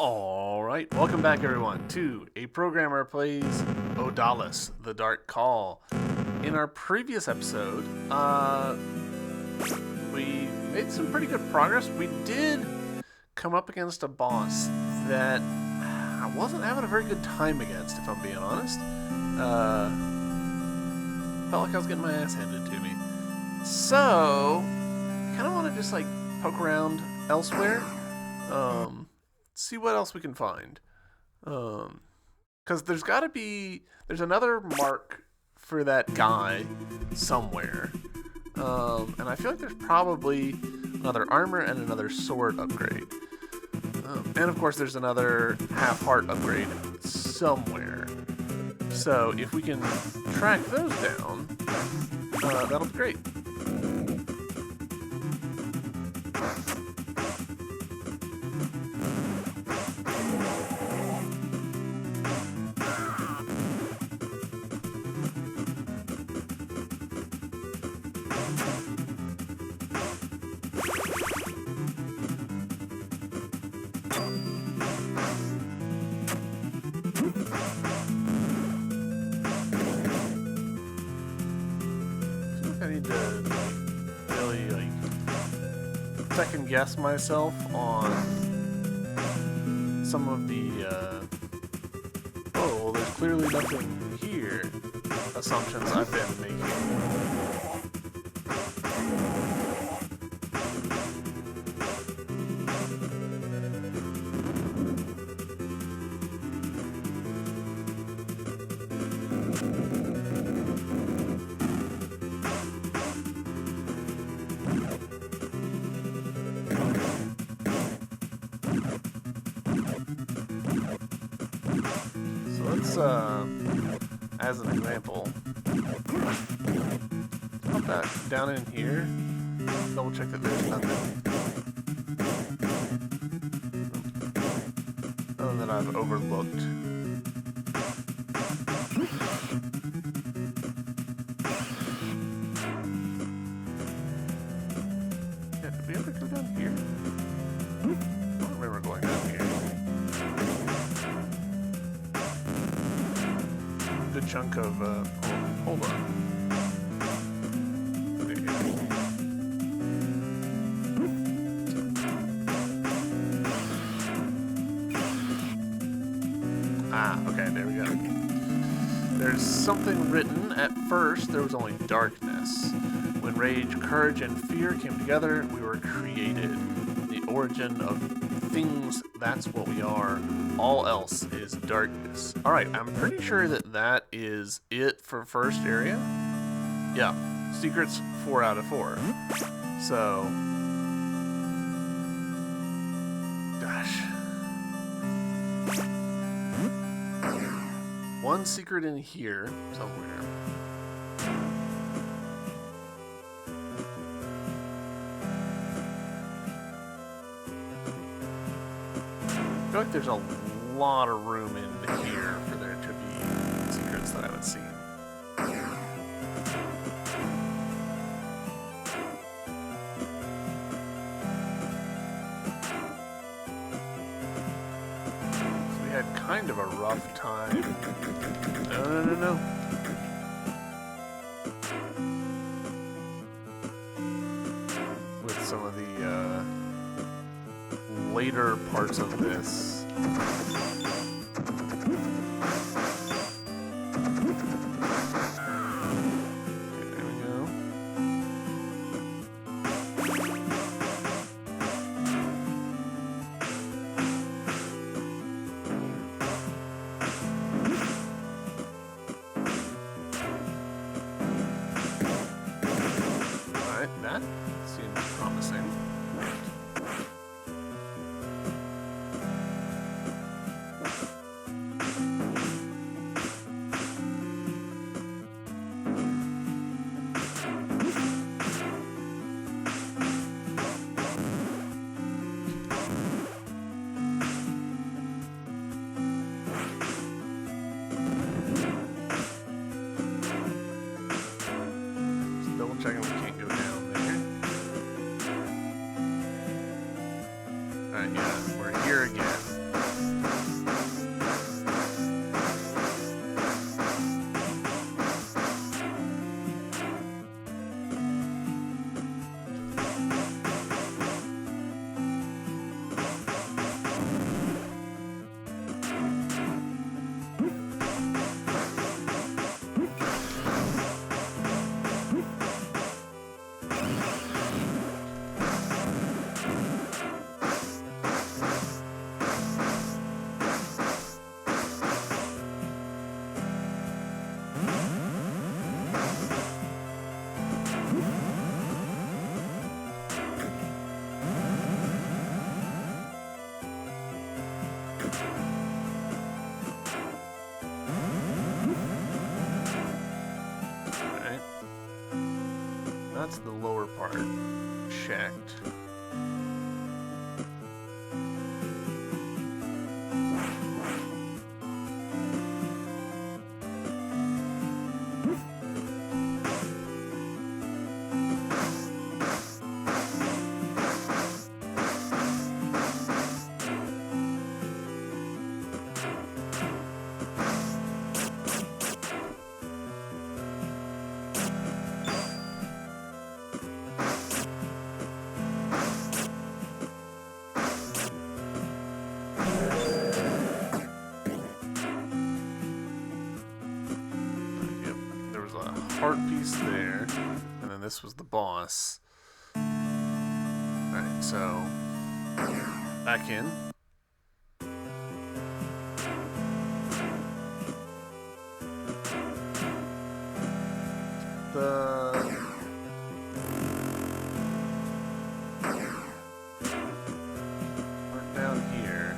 Alright, welcome back everyone to A Programmer Plays Odallus, The Dark Call. In our previous episode, we made some pretty good progress. We did come up against a boss that I wasn't having a very good time against, if I'm being honest. Felt like I was getting my ass handed to me. So, I kind of want to just poke around elsewhere. See what else we can find. Because there's another mark for that guy somewhere. And I feel like there's probably another armor and another sword upgrade. And of course there's another half-heart upgrade somewhere. So if we can track those down, that'll be great. I need to really second guess myself on some of the oh, well, there's clearly nothing here assumptions I've been making. As an example, put that down in here, double check that there's nothing that I've overlooked. Yeah, did we ever go down here? I don't remember going down here. Good chunk of, hold on. There you go. Okay, there we go. There's something written. At first, there was only darkness. When rage, courage, and fear came together, we were created. The origin of things, that's what we are. All else is darkness. Alright, I'm pretty sure that is it for first area. Yeah, secrets 4 out of 4. So, gosh. One secret in here somewhere. I feel like there's a lot of room in here for there to be secrets that I haven't seen. So we had kind of a rough time. No. With some of the later parts of this. That seems promising. Just double checking we can't go down there. Alright, yeah, we're here again. Alright. That's the lower part checked. Heart piece there, and then this was the boss. Alright, so back in. The down here.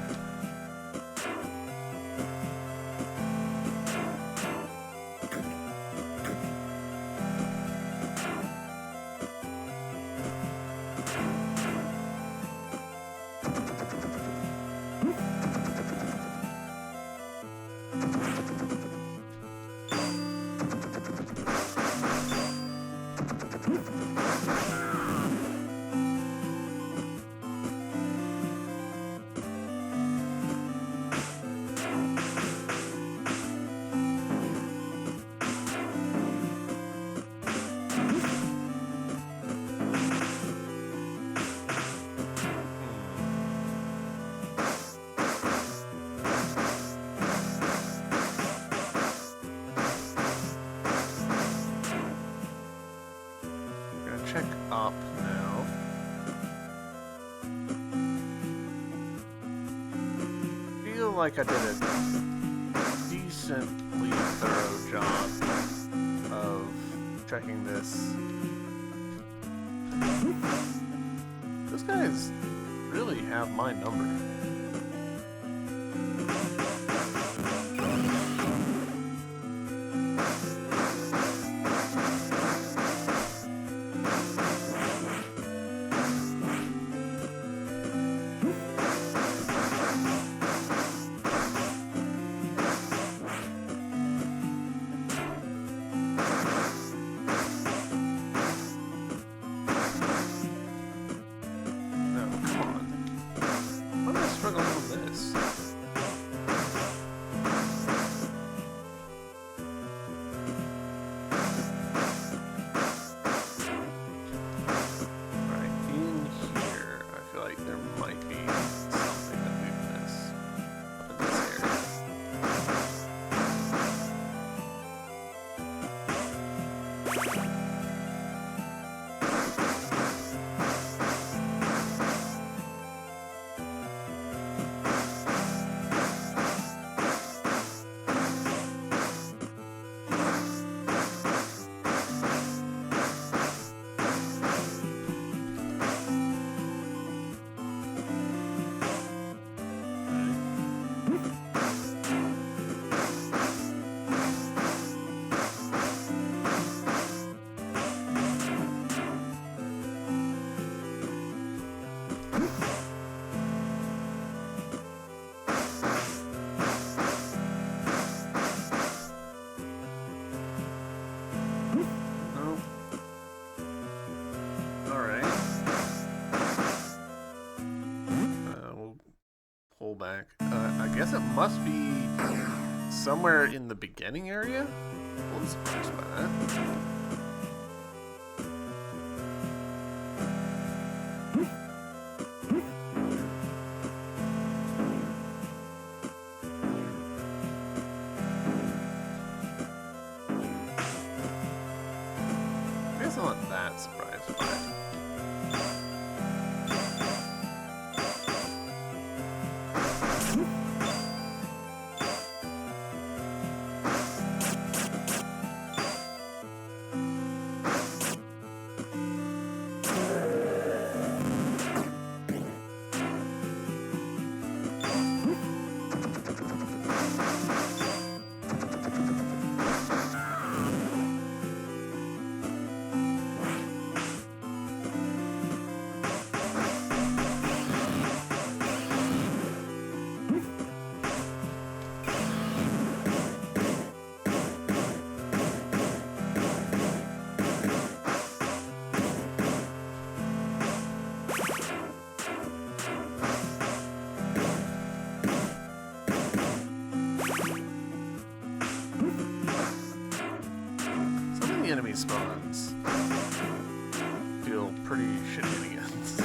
Check up now. Feel like I did a decently thorough job of checking this. Those guys really have my number. Back. I guess it must be somewhere in the beginning area. I was surprised by that. I guess I'm not that surprised by it. enemy spawns feel pretty shenanigans.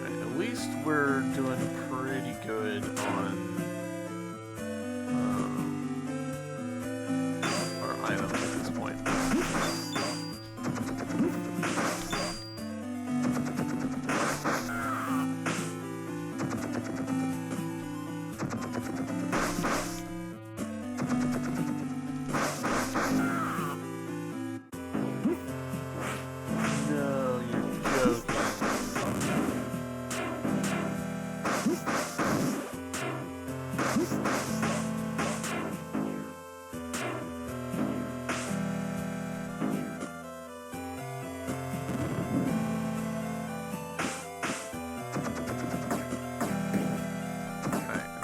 At least we're doing pretty good on our items at this point. No, you're joking.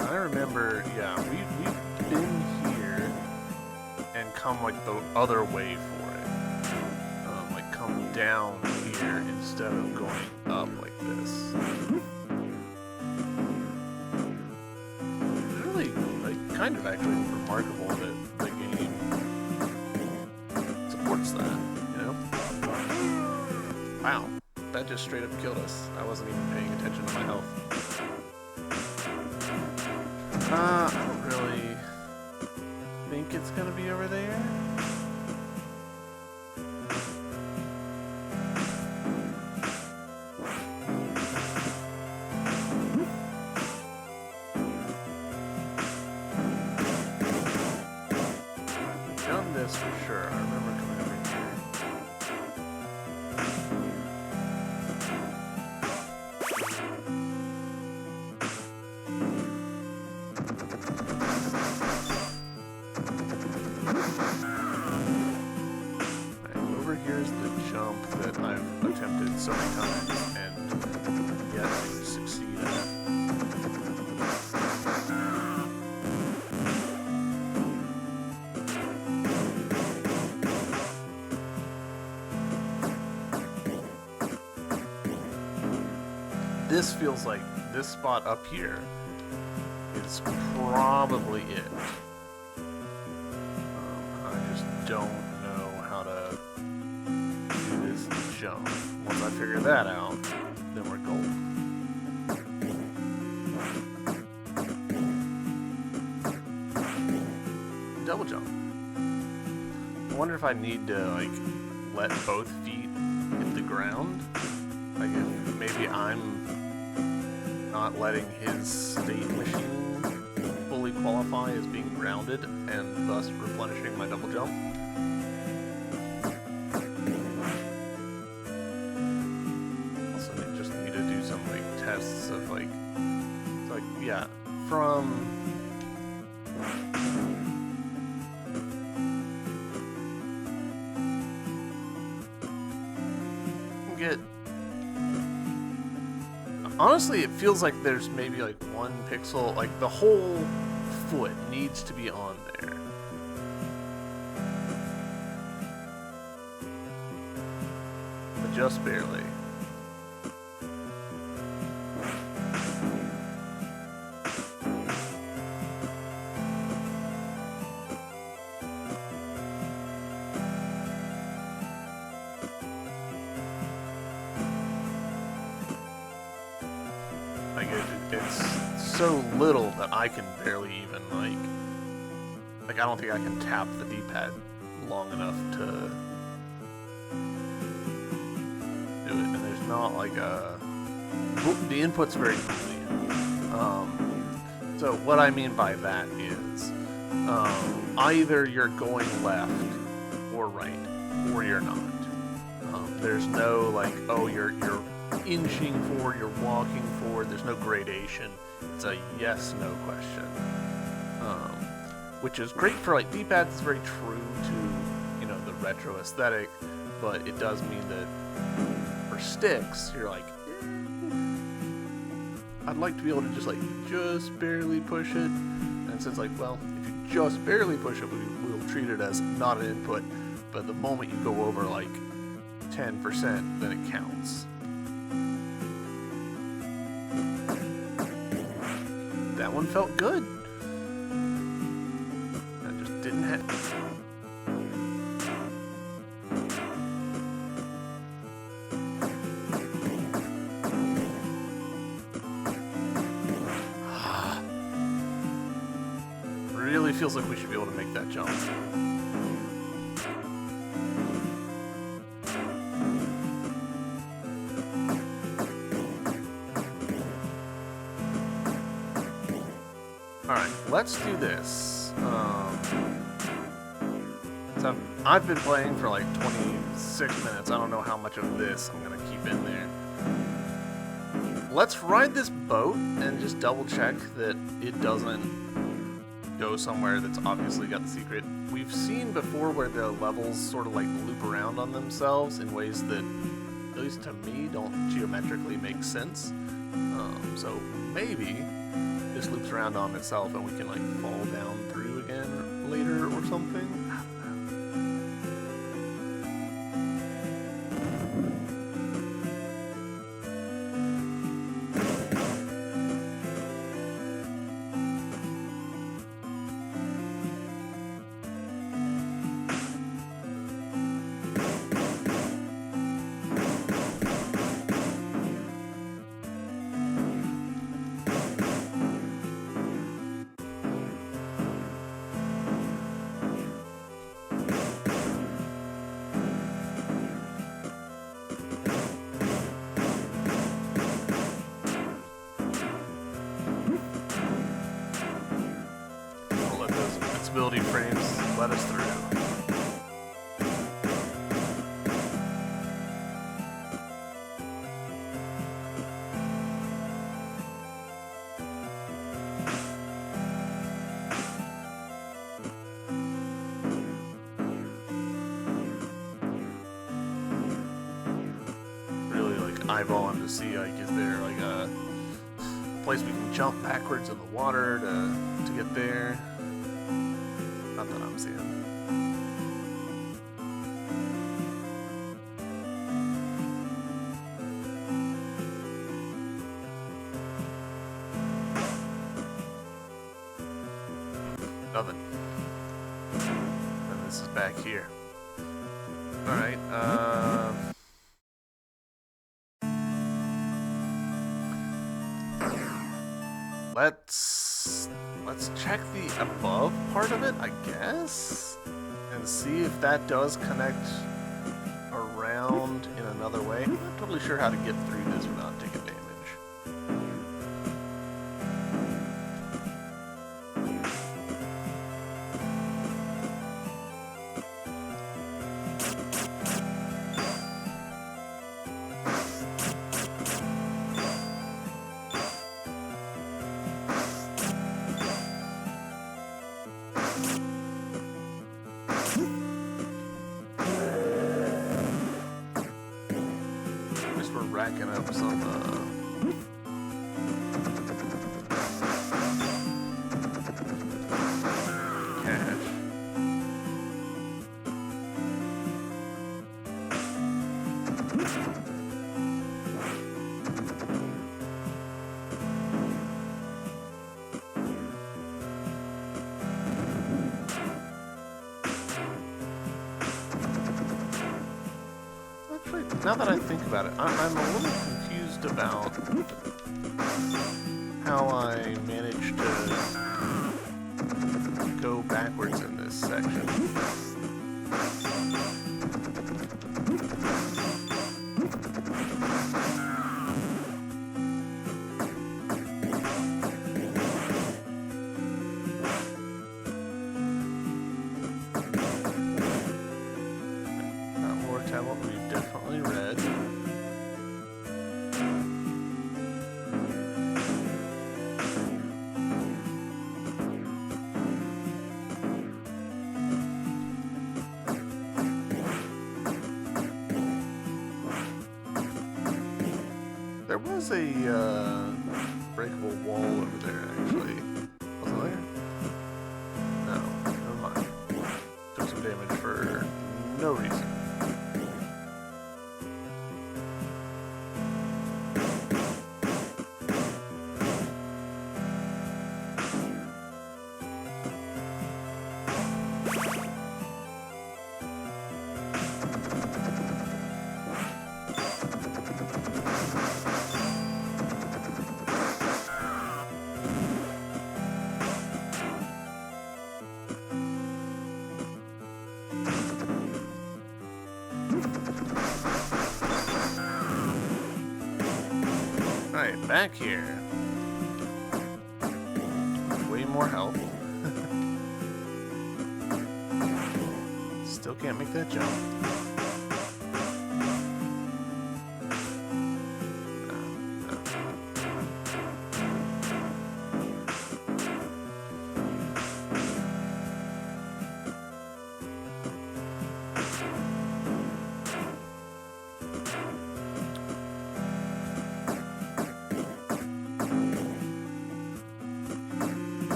I remember, yeah, we've been here and come like the other way for it. Like come down here instead of going up like this. It's really, like, kind of actually remarkable that the game supports that, you know? Wow, that just straight up killed us. I wasn't even paying attention to my health. I don't really think it's gonna be over there. I've done this for sure. I remember coming over here. Here's the jump that I've attempted so many times and yet to succeed at. This feels like this spot up here is probably it. I just don't know how to jump. Once I figure that out, then we're golden. Double jump. I wonder if I need to like let both feet hit the ground. Like if maybe I'm not letting his state machine fully qualify as being grounded and thus replenishing my double jump. Tests of like yeah, from get honestly it feels like there's maybe like 1 pixel, like the whole foot needs to be on there. But just barely. Like it's so little that I can barely even like I don't think I can tap the D-pad long enough to do it, and there's not like the input's very boolean. So what I mean by that is either you're going left or right, or you're not. There's no like, oh, you're inching forward, you're walking forward. There's no gradation. It's a yes/no question, which is great for like D-pads. It's very true to, you know, the retro aesthetic, but it does mean that for sticks, you're like, I'd like to be able to just barely push it. And so it's like, well, if you just barely push it, we'll treat it as not an input. But the moment you go over like 10%, then it counts. That one felt good. I just didn't have... Really feels like we should be able to make that jump. Alright, let's do this. So I've been playing for like 26 minutes. I don't know how much of this I'm going to keep in there. Let's ride this boat and just double check that it doesn't go somewhere that's obviously got the secret. We've seen before where the levels sort of like loop around on themselves in ways that, at least to me, don't geometrically make sense. So maybe this loops around on itself and we can like fall down through again later or something. I don't know. Building frames let us through. Really like eyeballing to see like is there like a place we can jump backwards in the water to get there. Not that I'm seeing. Nothing. And this is back here. Alright, Let's check the above part of it, I guess, and see if that does connect around in another way. I'm not totally sure how to get through this without taking damage. Racking up some cash. Actually, now that I think about it, I'm a little confused about how I managed to go backwards in this section. What we've definitely read. There was a breakable wall over there, actually. Wasn't there? No, never mind. Took some damage for no reason. back here. Way more health. Still can't make that jump.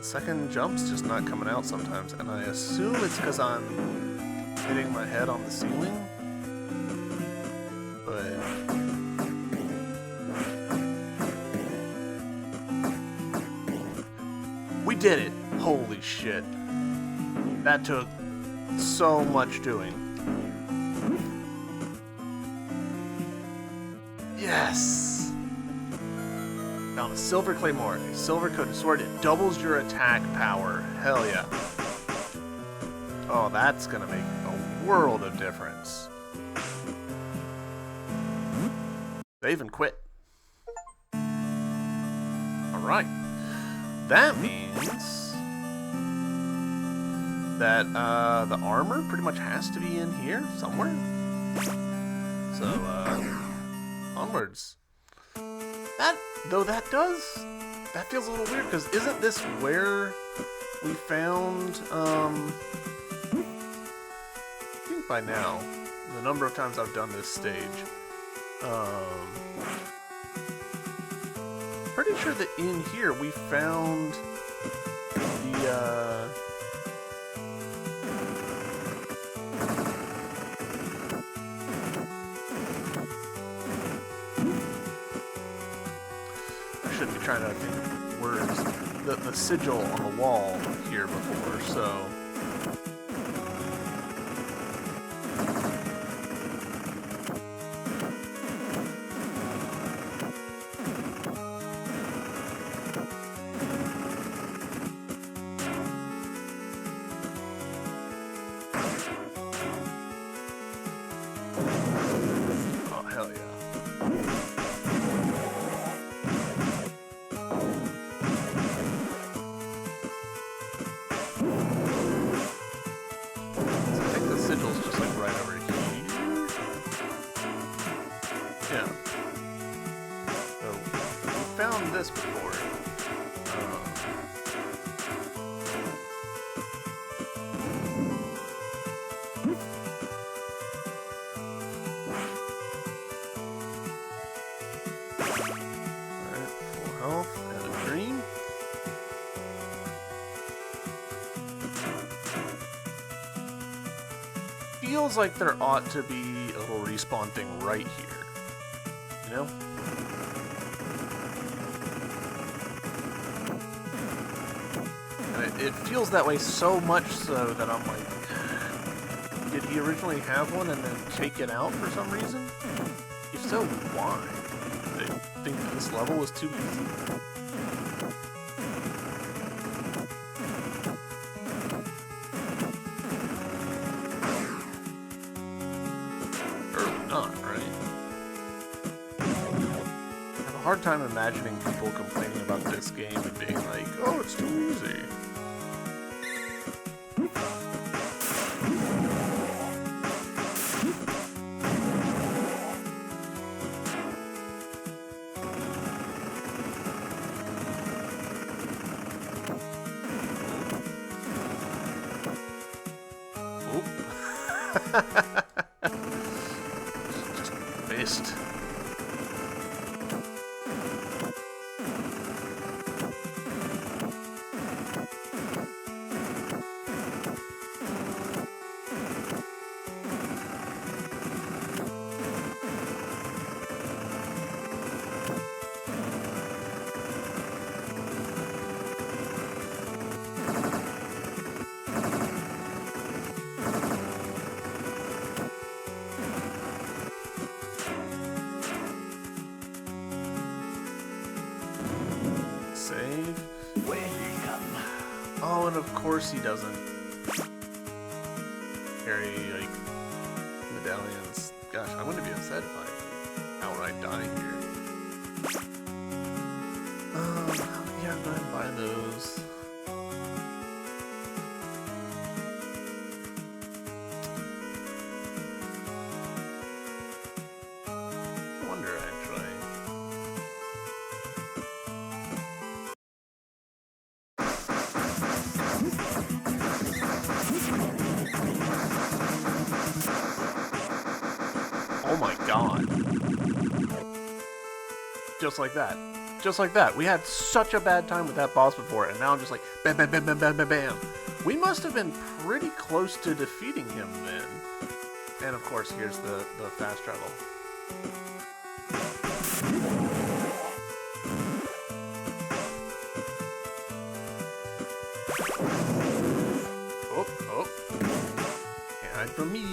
Second jump's just not coming out sometimes, and I assume it's because I'm hitting my head on the ceiling, but we did it! Holy shit. That took so much doing. Yes! Found a silver claymore, a silver coated sword. It doubles your attack power. Hell yeah. Oh, that's gonna make a world of difference. They even quit. Alright. That means that the armor pretty much has to be in here somewhere. So, onwards. That feels a little weird, because isn't this where we found, I think by now, the number of times I've done this stage, pretty sure that in here we found the, shouldn't be trying to think of words. The sigil on the wall here before, so. Oh, hell yeah. This before. Alright, full health and a dream. Feels like there ought to be a little respawn thing right here. You know? It feels that way so much so that I'm like, did he originally have one and then take it out for some reason? If so, why? Did they think that this level was too easy? Surely not, right? I have a hard time imagining people complaining about this game and being like, oh, it's too easy. Just missed. save. Welcome. Oh, and of course he doesn't carry, like, medallions. Gosh, I wouldn't be upset if I outright die here. Yeah, go ahead and buy those. I wonder, actually. Oh my god. Just like that. Just like that. We had such a bad time with that boss before, and now I'm just like, bam, bam, bam, bam, bam, bam, bam. We must have been pretty close to defeating him then. And of course, here's the fast travel. Oh, oh. Can't hide from me.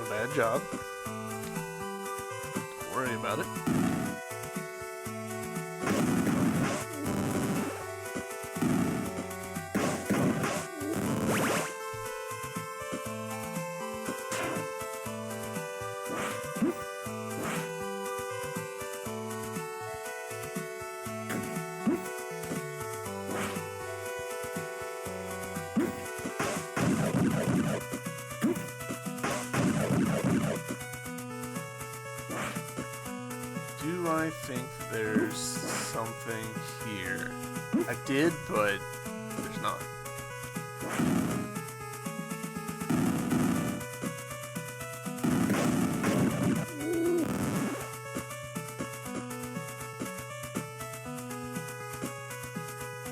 Bad job. Don't worry about it. Do I think there's something here? I did, but there's not.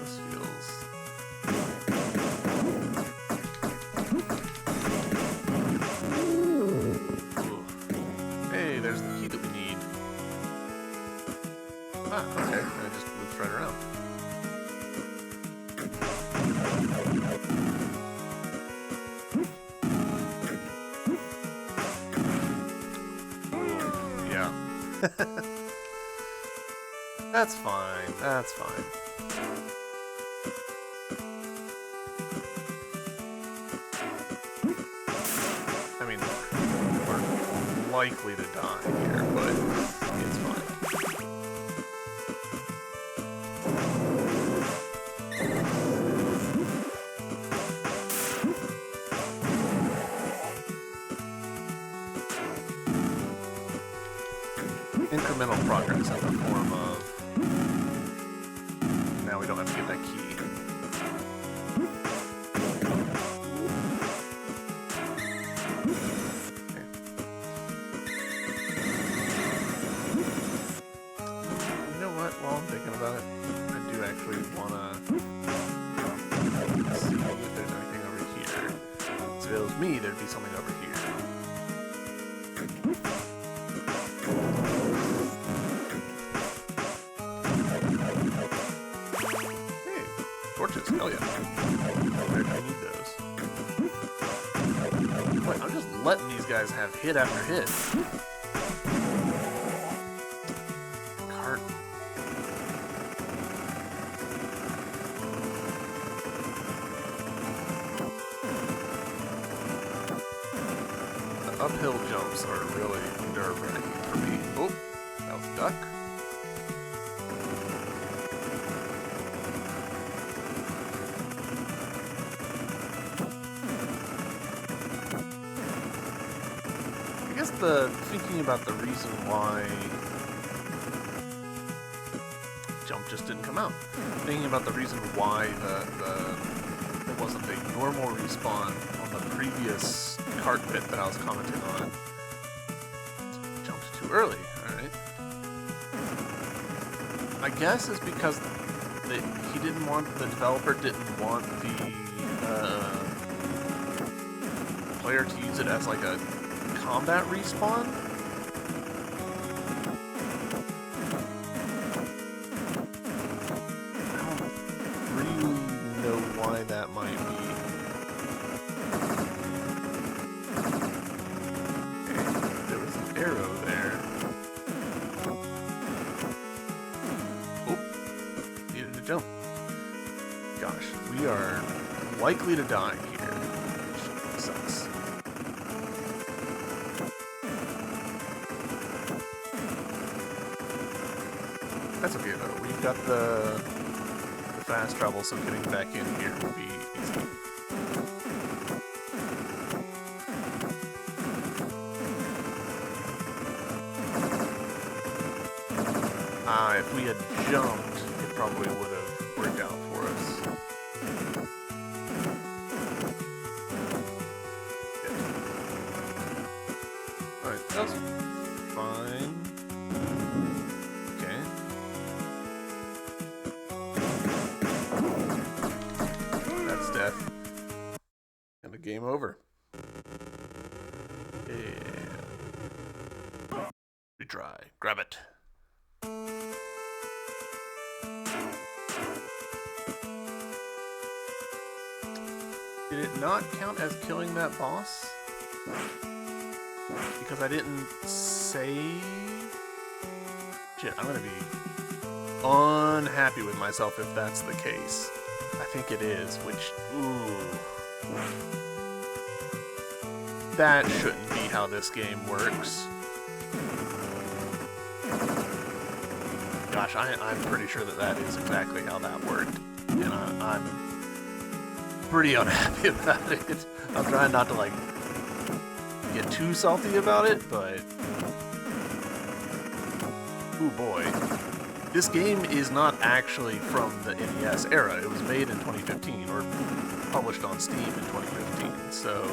This feels... Ooh. Hey, there's the key that we need. Ah, okay. I just moved right around. Yeah. That's fine. That's fine. I mean, we're likely to die here, but it's fine. Incremental progress in the form of... Now we don't have to get that key. Okay. You know what? While I'm thinking about it, I do actually want to see if there's anything over here. So if it was me, there'd be something over here. Torches, hell yeah. I need those. Wait, I'm just letting these guys have hit after hit. Cart. The uphill jumps are really nerve-wracking for me. Oh, that was a duck. Thinking about the reason why jump just didn't come out. Thinking about the reason why the it wasn't a normal respawn on the previous cart pit that I was commenting on. Jumped too early, alright. I guess it's because the developer didn't want the player to use it as like a combat respawn. That might be. Okay, there was an arrow there. Oh, needed to jump. Gosh, we are likely to die here, which sucks. That's okay though. We've got the fast travel, so getting back in here would be easy. If we had jumped, it probably would have worked out for us. Alright, that's fine. Death. And a game over. And retry. Grab it. Did it not count as killing that boss? Because I didn't save? Shit, I'm gonna be unhappy with myself if that's the case. I think it is, which, ooh. That shouldn't be how this game works. Gosh, I'm pretty sure that is exactly how that worked. And I'm pretty unhappy about it. I'm trying not to, like, get too salty about it, but... ooh boy. This game is not actually from the NES era. It was made in 2015, or published on Steam in 2015, so...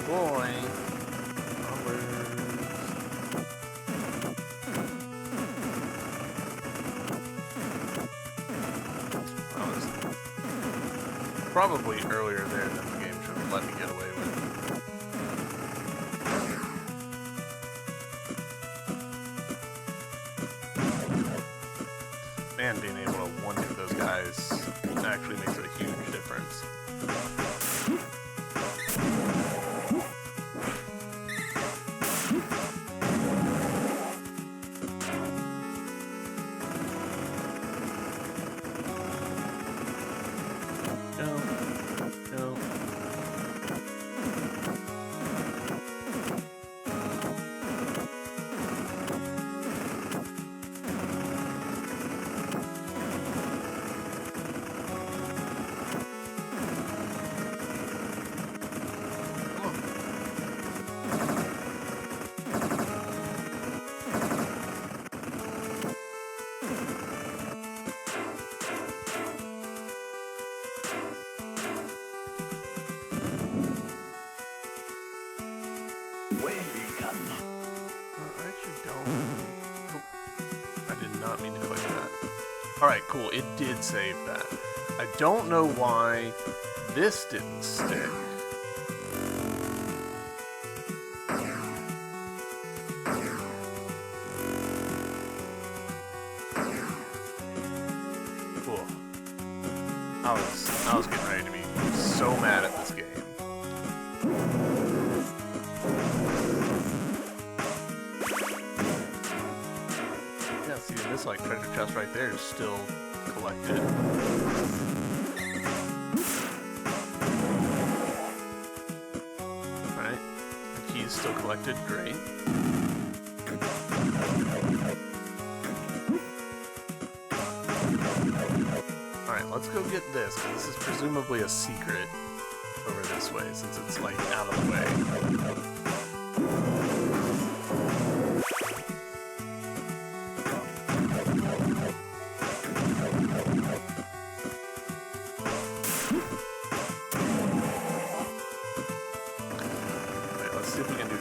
boy. I was probably earlier there than the game should have let me get away with. Man, being able to one-hit those guys actually makes a huge difference. I actually don't. Nope. I did not mean to click that. Alright, cool. It did save that. I don't know why this didn't stick. Cool. I was getting ready to be so mad at this game. chest right there is still collected. Alright. The key's still collected. Great. Alright, let's go get this, because this is presumably a secret over this way, since it's, like, out of the way.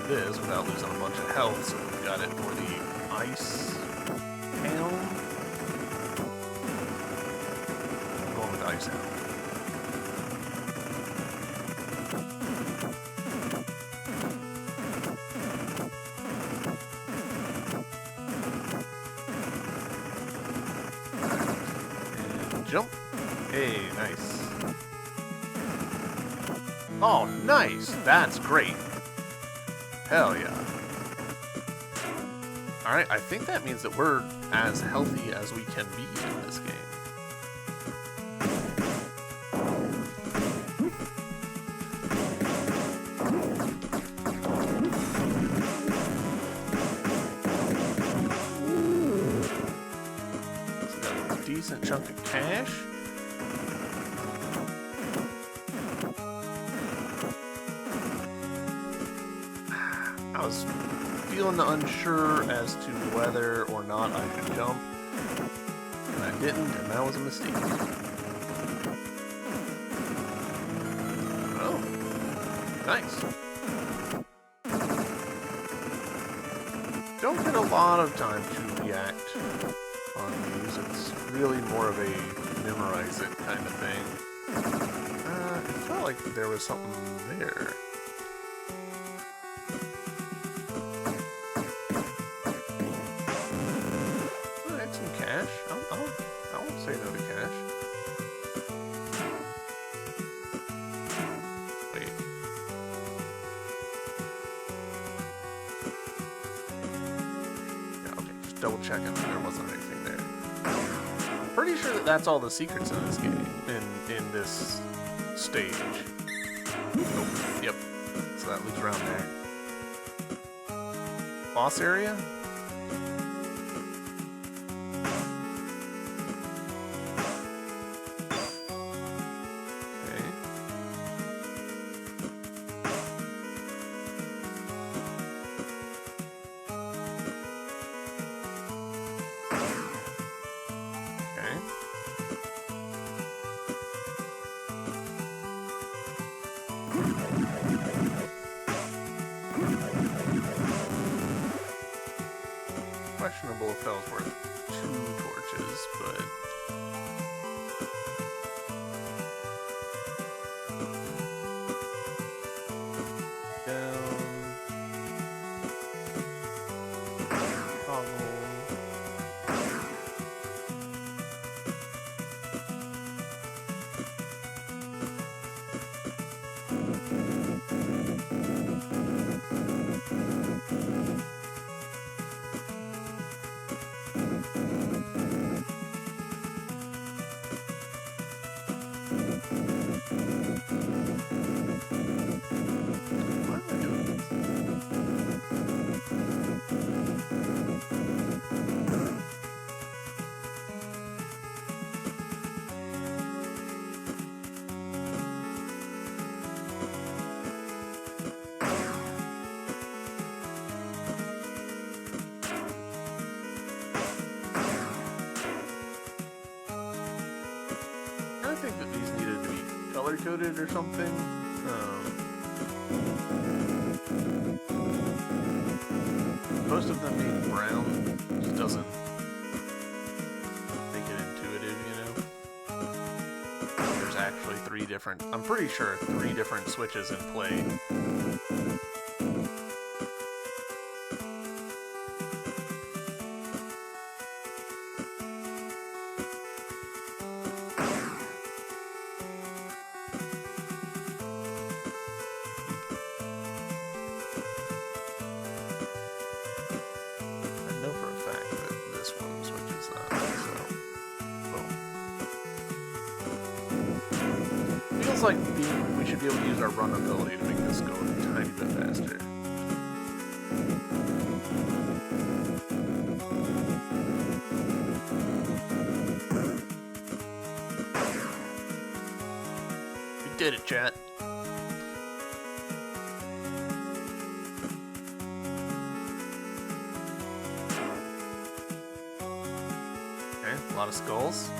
This without losing a bunch of health, so we've got it for the ice hound. I'm going with ice hound. And jump. Hey, nice. Oh, nice! That's great. Hell yeah. Alright, I think that means that we're as healthy as we can be in this game. So got a decent chunk of cash. I was feeling unsure as to whether or not I should jump, and I didn't, and that was a mistake. Oh, nice. Don't get a lot of time to react on these. It's really more of a memorize it kind of thing. It felt like there was something there. I won't say no to cash. Wait. Yeah, okay, just double checking there wasn't anything there. I'm pretty sure that that's all the secrets in this game, in this stage. Oh, yep. So that loops around there. Boss area? Questionable if that was worth 2 torches, but... Down... Toggle... I think that these needed to be color-coded or something. Most of them being brown just doesn't make it intuitive, you know? There's actually 3 different, I'm pretty sure 3 different switches in play. Know for a fact that this one switches that, so... feels like we should be able to use our run ability to make this go a tiny bit faster. We did it, chat. Okay, a lot of skulls.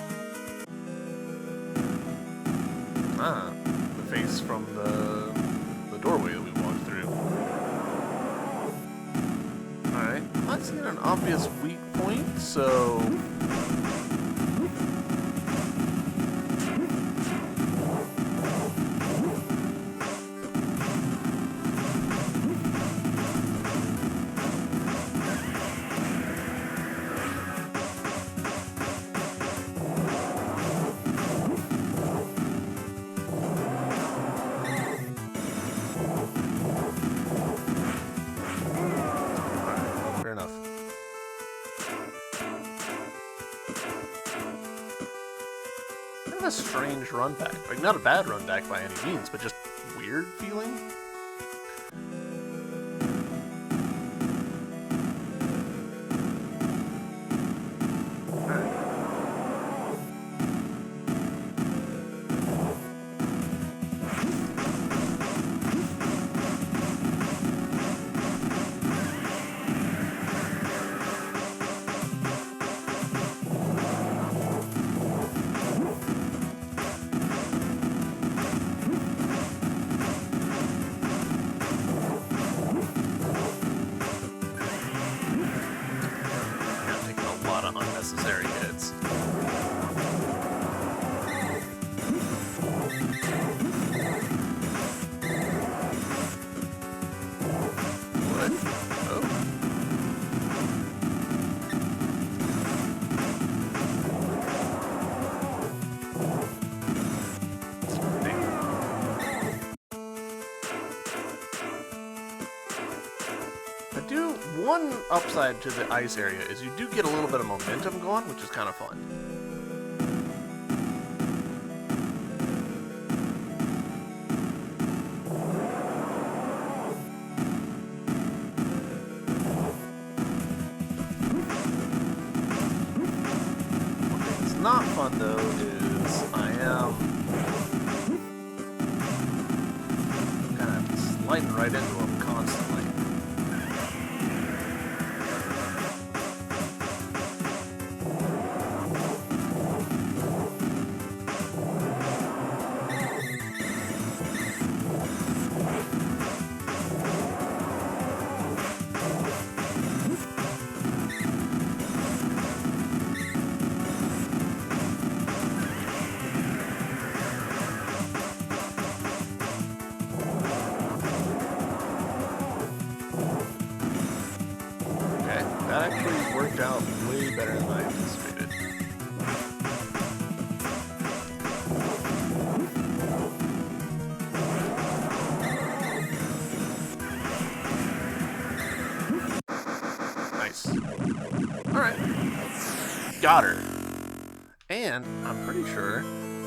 Ah, the face from the doorway that we walked through. Alright, not seeing an obvious weak point, so... a strange run back. Like, not a bad run back by any means, but just weird feeling. Unnecessary hits. What? Oh. One upside to the ice area is you do get a little bit of momentum going, which is kind of fun. One thing that's not fun though is I am kind of sliding right into them constantly. That actually worked out way better than I anticipated. Nice. Alright. Got her. And I'm pretty sure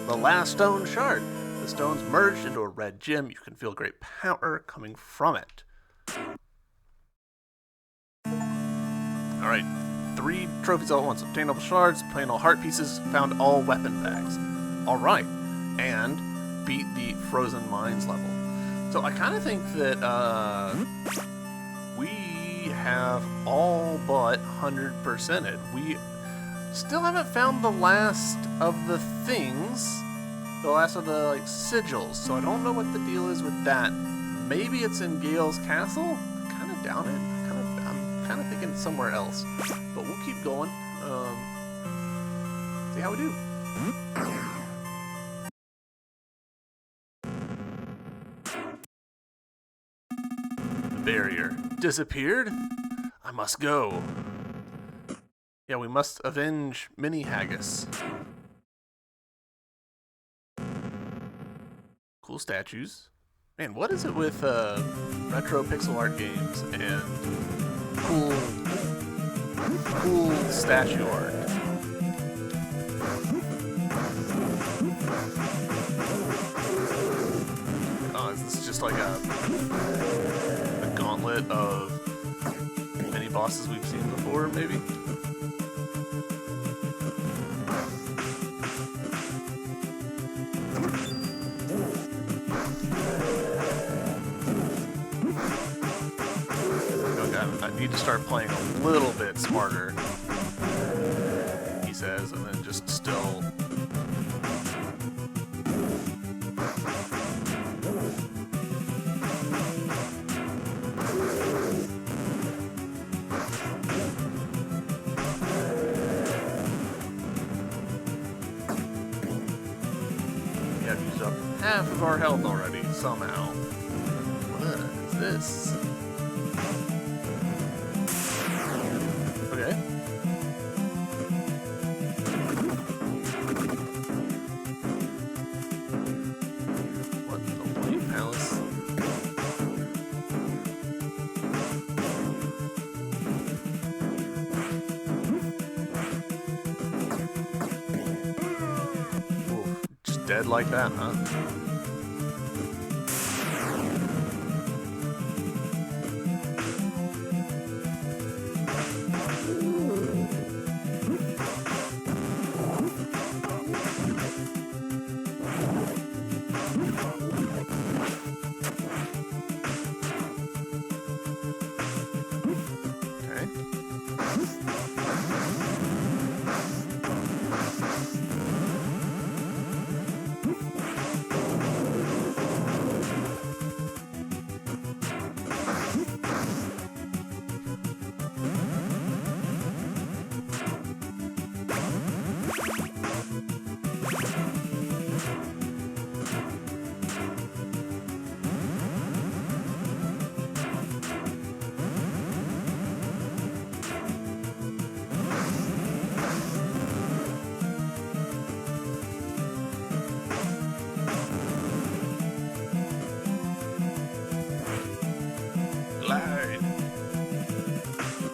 the last stone shard. The stone's merged into a red gem. You can feel great power coming from it. Alright, 3 trophies all at once. Obtainable shards, obtain all heart pieces, found all weapon bags. Alright, and beat the frozen mines level. So I kind of think that we have all but 100%ed. We still haven't found the last of the things, the last of the like sigils, so I don't know what the deal is with that. Maybe it's in Gale's castle? I kind of doubt it. I'm kind of thinking it's somewhere else, but we'll keep going. See how we do. The barrier disappeared. I must go. Yeah, we must avenge Mini Haggis. Cool statues. Man, what is it with retro pixel art games and cool statue art? like a gauntlet of many bosses we've seen before, maybe? I need to start playing a little bit smarter, he says, and then just still... We have used up half of our health already, somehow. What is this? Okay. What in the White Palace? Ooh, just dead like that, huh?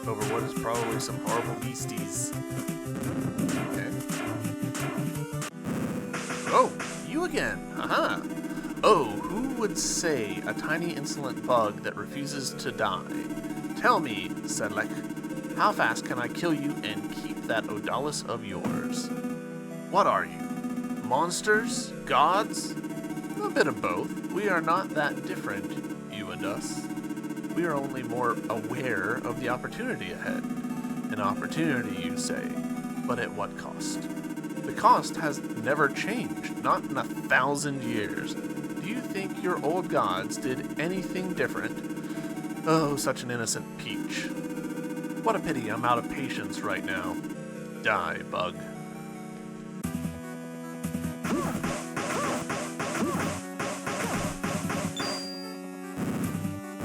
Over what is probably some horrible beasties. Okay. Oh, you again. Haha. Oh, who would say a tiny insolent bug that refuses to die? Tell me, Sedlec, how fast can I kill you and keep that Odallus of yours? What are you? Monsters? Gods? A bit of both. We are not that different, you and us. We are only more aware of the opportunity ahead. An opportunity, you say, but at what cost? The cost has never changed, not in 1,000 years. Do you think your old gods did anything different? Oh, such an innocent peach. What a pity I'm out of patience right now. Die, bug.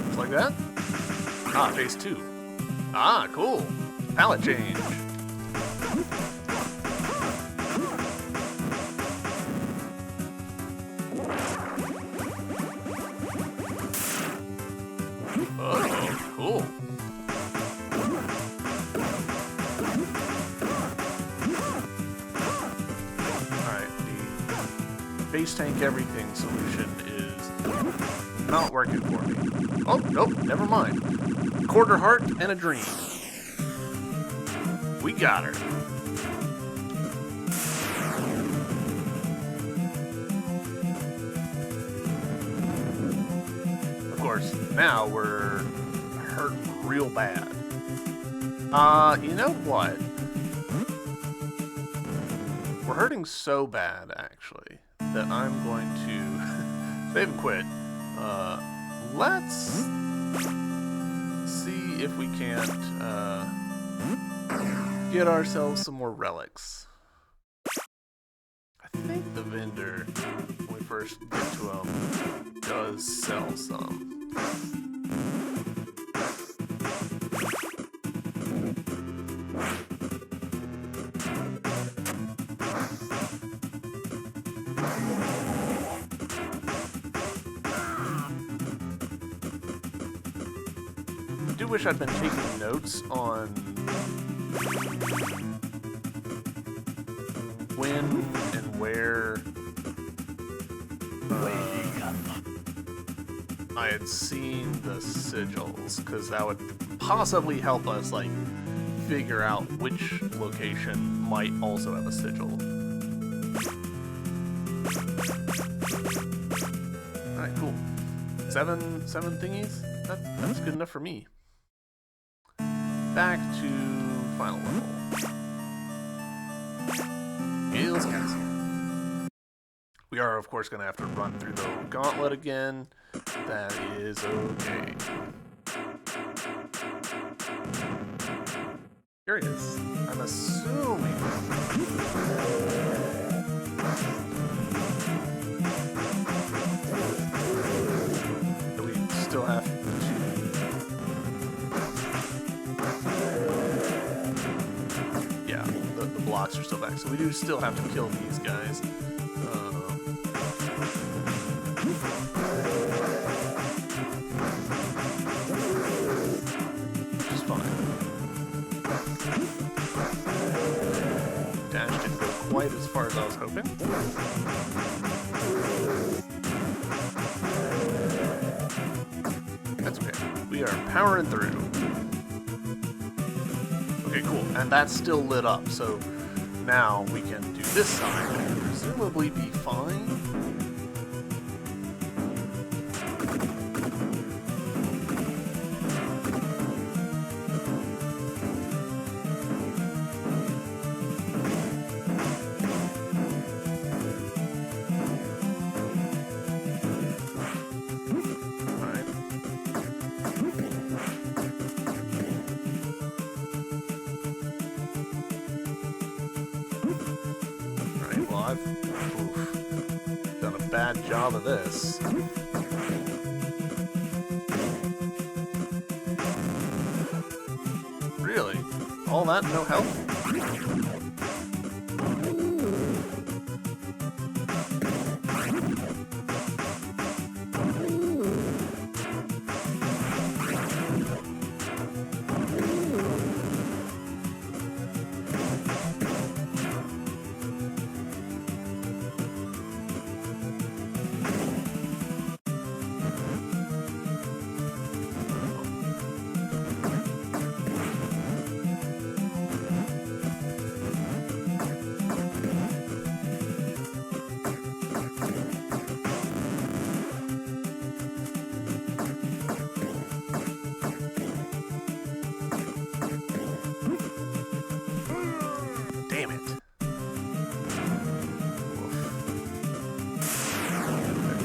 Just like that? Ah, phase 2. Ah, cool. Palette change. Oh, cool. Alright, the base tank everything solution is not working for me. Oh, nope, never mind. Quarter heart and a dream. We got her. Of course, now we're hurting real bad. You know what? We're hurting so bad, actually, that I'm going to save and quit. Let's see if we can't get ourselves some more relics. I think the vendor, when we first get to him, does sell some. I do wish I'd been taking notes on when and where I had seen the sigils, because that would possibly help us, like, figure out which location might also have a sigil. Alright, cool. Seven thingies? That's good enough for me. Back to final level. Gale's Castle. We are, of course, going to have to run through the gauntlet again. That is okay. Curious. I'm assuming... that we still have to... Yeah, the blocks are still back, so we do still have to kill these guys. Which is fine. Dash didn't go quite as far as I was hoping. That's okay. We are powering through. Okay, cool. And that's still lit up, so now we can do this side and presumably be fine. I've done a bad job of this. Really? All that, no help?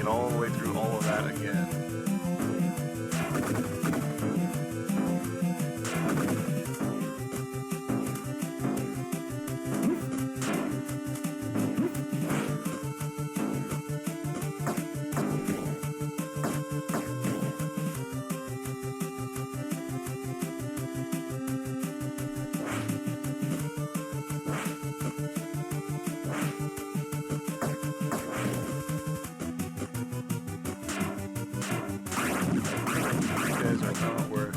All the way through all of that again. Not worth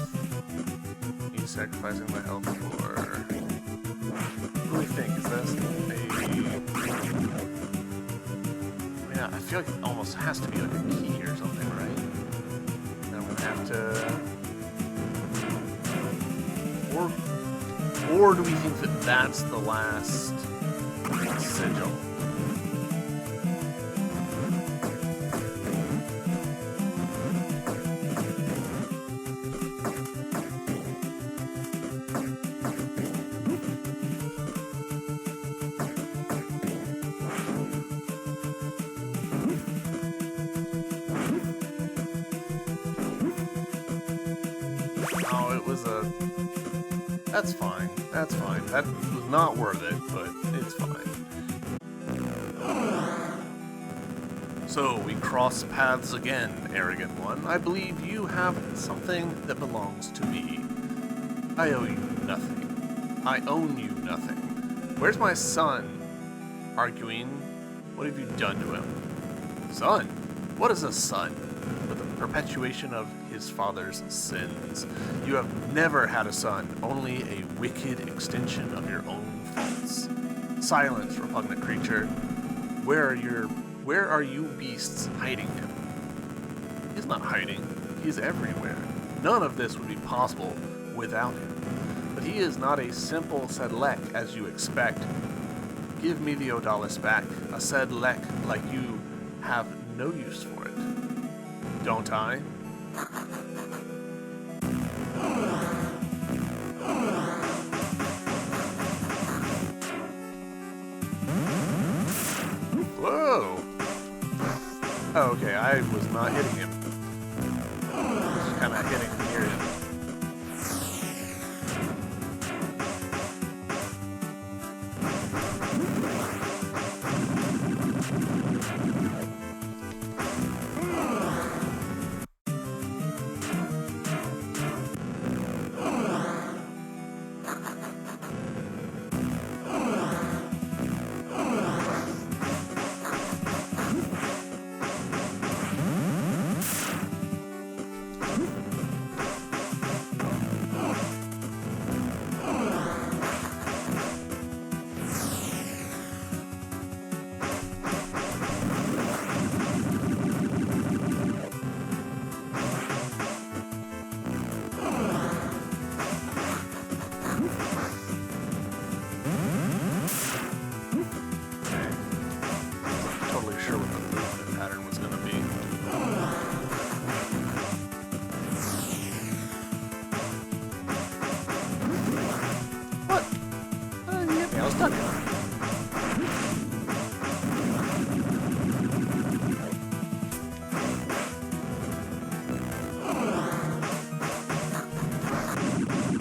me sacrificing my health for. What do we think? Is this a... I feel like it almost has to be like a key or something, right? And I'm gonna have to... Or do we think that that's the last sigil? Oh, it was a... That's fine. That's fine. That was not worth it, but it's fine. So, we cross paths again, arrogant one. I believe you have something that belongs to me. I owe you nothing. I own you nothing. Where's my son? Arguing. What have you done to him? Son? What is a son? But the perpetuation of his father's sins. You have never had a son, only a wicked extension of your own faults. Silence, repugnant creature. Where are you beasts hiding him? He's not hiding. He's everywhere. None of this would be possible without him. But he is not a simple Sedlec as you expect. Give me the Odallus back. A Sedlec like you have no use for it. Don't I? Whoa! Oh, okay, I was not hitting him. Just kind of hitting near him.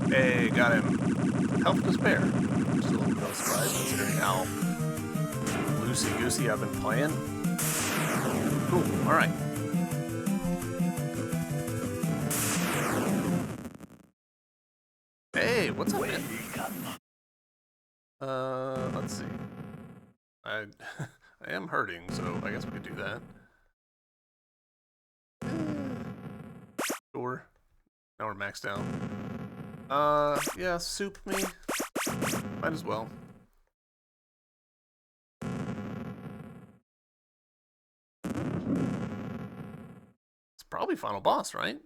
Hey, got him. Health to spare. Just a little bit of surprise considering how loosey-goosey I've been playing. Cool, alright. Hey, what's up, man? Let's see. I am hurting, so I guess we could do that. Sure. Now we're maxed out. Yeah, soup me. Might as well. It's probably final boss, right?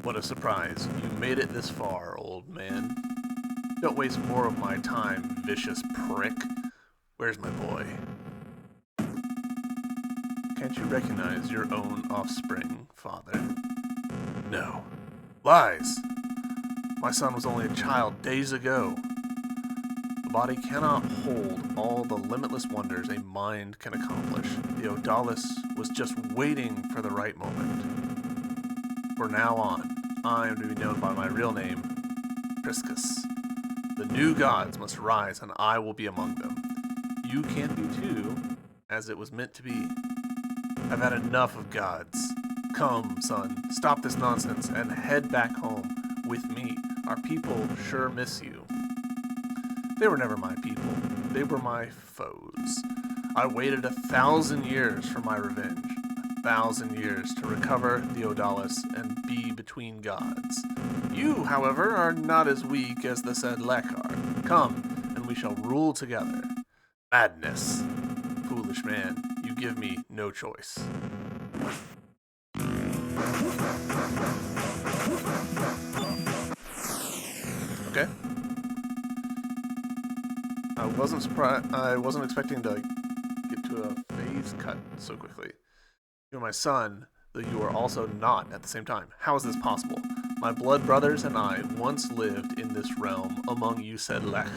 What a surprise. You made it this far, old man. Don't waste more of my time, vicious prick. Where's my boy? Can't you recognize your own offspring, father? No. Lies! My son was only a child days ago. The body cannot hold all the limitless wonders a mind can accomplish. The Odallus was just waiting for the right moment. From now on, I am to be known by my real name, Priscus. The new gods must rise, and I will be among them. You can be too, as it was meant to be. I've had enough of gods. Come, son, stop this nonsense and head back home with me. Our people sure miss you. They were never my people. They were my foes. I waited 1,000 years for my revenge. 1,000 years to recover the Odallus and be between gods. You, however, are not as weak as the Sedlec are. Come, and we shall rule together. Madness. Foolish man, you give me no choice. Okay. I wasn't expecting to get to a phase cut so quickly. You're my son, though you are also not at the same time. How is this possible? My blood brothers and I once lived in this realm among you Sedlec,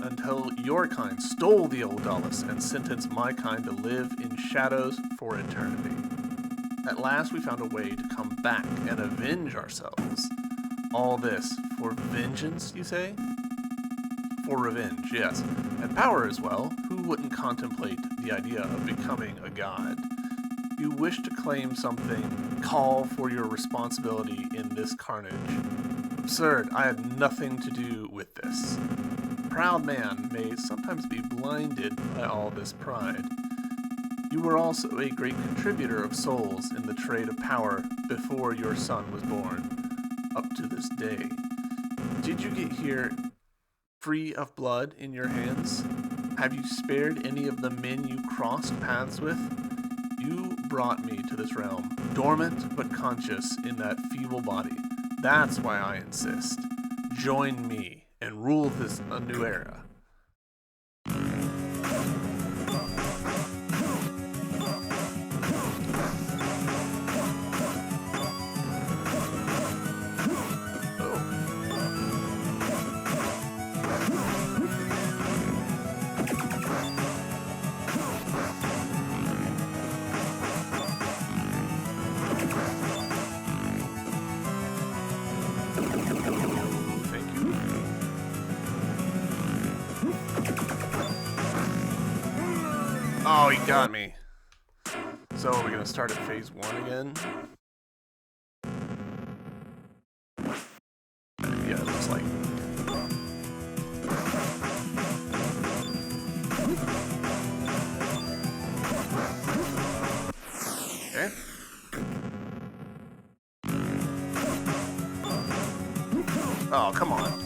until your kind stole the Odallus and sentenced my kind to live in shadows for eternity. At last we found a way to come back and avenge ourselves. All this for vengeance, you say? For revenge, yes. And power as well. Who wouldn't contemplate the idea of becoming a god? You wish to claim something, call for your responsibility in this carnage. Absurd, I had nothing to do with this. A proud man may sometimes be blinded by all this pride. You were also a great contributor of souls in the trade of power before your son was born, up to this day. Did you get here free of blood in your hands? Have you spared any of the men you crossed paths with? You brought me to this realm, dormant but conscious in that feeble body. That's why I insist. Join me and rule this a new era. Oh, he got me. So are we gonna start at phase 1 again? Yeah, it looks like. Okay. Oh, come on.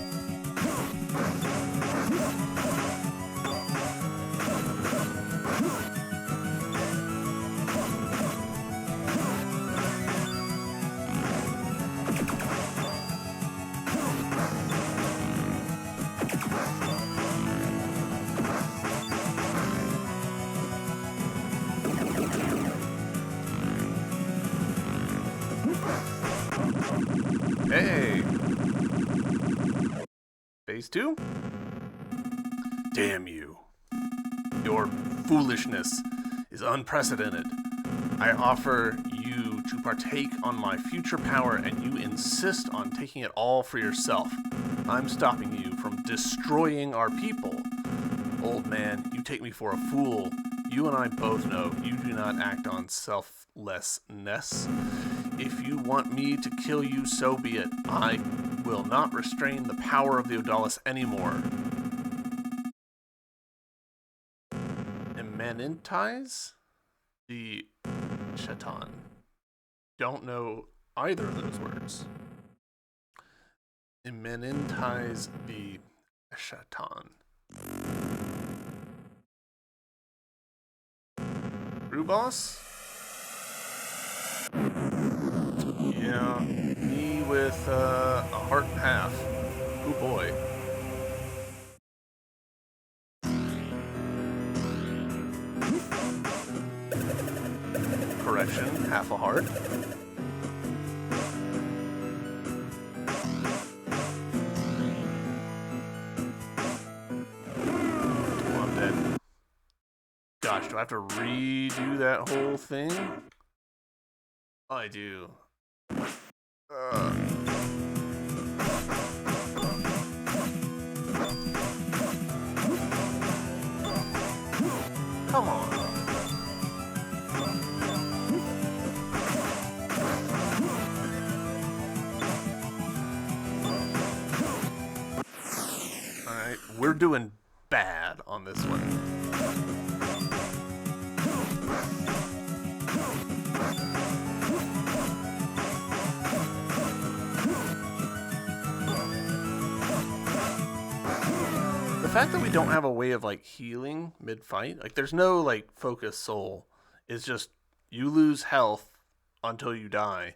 Hey! Phase 2? Damn you. Your foolishness is unprecedented. I offer you to partake on my future power, and you insist on taking it all for yourself. I'm stopping you from destroying our people. Old man, you take me for a fool. You and I both know you do not act on selflessness. If you want me to kill you, so be it. I will not restrain the power of the Odallus anymore. Emanintize? The Shaitan. Don't know either of those words. Emanintize the Shaitan. Brew boss? Yeah, me with a heart and half. Oh boy. Correction, half a heart. Oh, I'm dead. Gosh, do I have to redo that whole thing? I do. Come on. Alright, we're doing bad on this one. The fact that we don't have a way of like healing mid-fight, like there's no like focus soul, it's just you lose health until you die.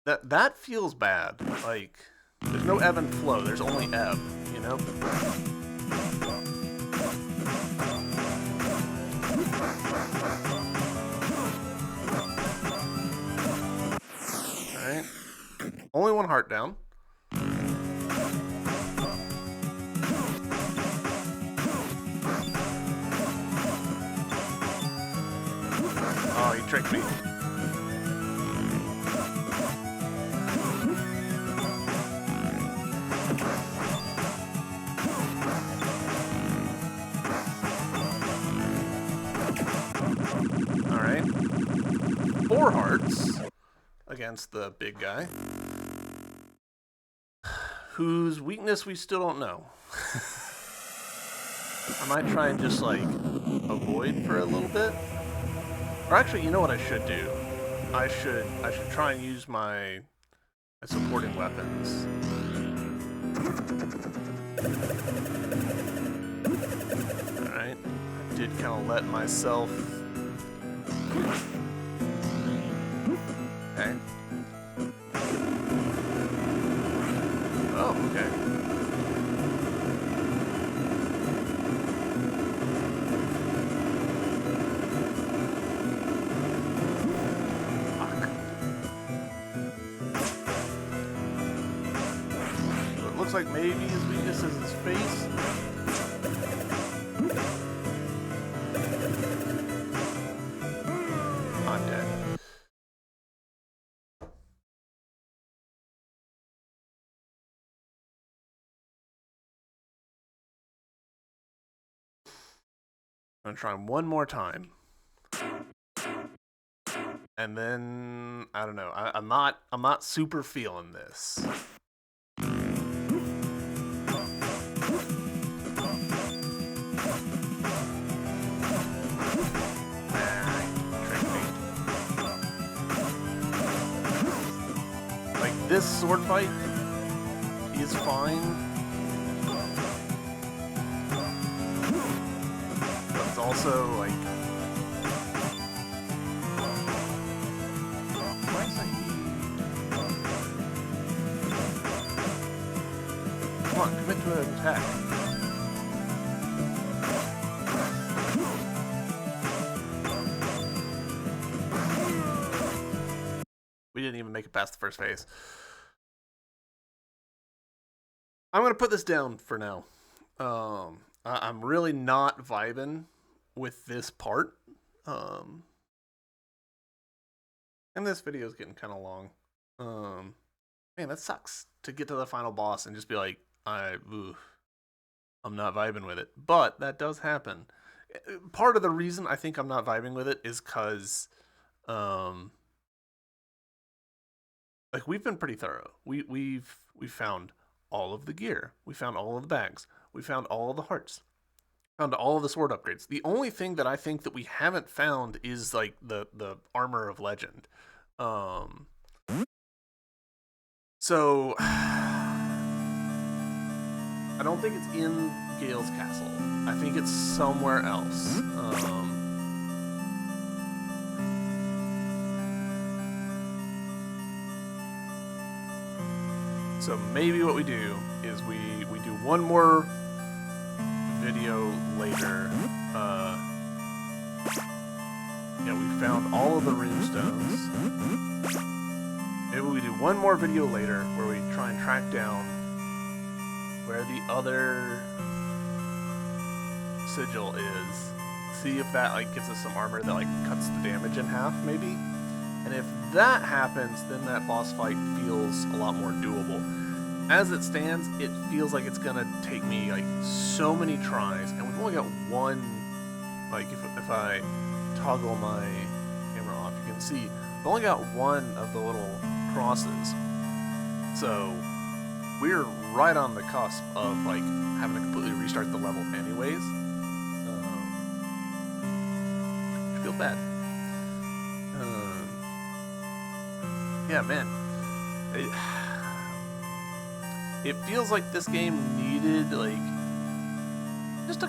That feels bad. Like there's no ebb and flow, there's only ebb, you know? Alright. Only one heart down. Oh, he tricked me. Alright. 4 hearts against the big guy, whose weakness we still don't know. I might try and just like avoid for a little bit. Or actually, you know what I should do? I should try and use my supporting weapons. kind of let myself... Okay. Oh, okay. Fuck. So it looks like maybe his weakness is his face. I'm dead. I'm gonna try one more time, and then I don't know. I'm not super feeling this. Like this sword fight is fine. Also, like, why is that? Come on, commit to an attack. We didn't even make it past the first phase. I'm gonna put this down for now. I'm really not vibing with this part. And this video is getting kind of long. Man, that sucks to get to the final boss and just be like, I'm not vibing with it. But that does happen. Part of the reason I think I'm not vibing with it is because, like, we've been pretty thorough. We've found all of the gear. We found all of the bags. We found all of the hearts. Found all of the sword upgrades. The only thing that I think that we haven't found is like the armor of legend. So I don't think it's in Gale's castle. I think it's somewhere else. So maybe what we do is we do one more video later. Yeah, we found all of the runestones. Maybe we do one more video later where we try and track down where the other sigil is. See if that like gives us some armor that like cuts the damage in half, maybe. And if that happens, then that boss fight feels a lot more doable. As it stands, it feels like it's gonna take me like so many tries, and we've only got one. Like if I toggle my camera off, you can see we've only got one of the little crosses. So we're right on the cusp of like having to completely restart the level, anyways. Which feels bad. Yeah, man. It feels like this game needed like just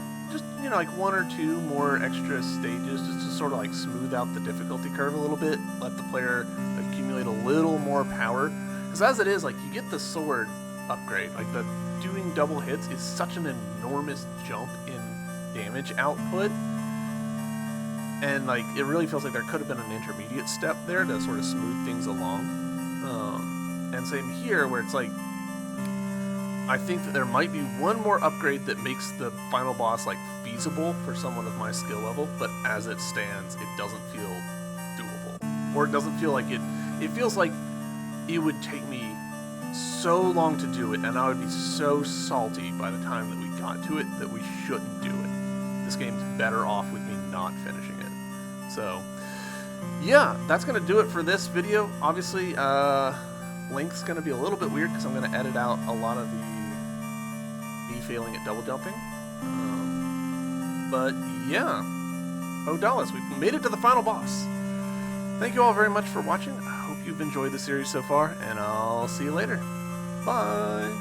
you know, like one or two more extra stages just to sort of like smooth out the difficulty curve a little bit, let the player accumulate a little more power. Because as it is, like you get the sword upgrade, like the doing double hits is such an enormous jump in damage output, and like it really feels like there could have been an intermediate step there to sort of smooth things along. And same here, where it's like I think that there might be one more upgrade that makes the final boss like feasible for someone of my skill level, but as it stands, it doesn't feel doable. Or it doesn't feel like it feels like it would take me so long to do it, and I would be so salty by the time that we got to it that we shouldn't do it. This game's better off with me not finishing it. So, yeah, that's going to do it for this video. Obviously, length's going to be a little bit weird because I'm going to edit out a lot of the me failing at double jumping. But yeah, Odallus, we've made it to the final boss. Thank you all very much for watching. I hope you've enjoyed the series so far, and I'll see you later. Bye!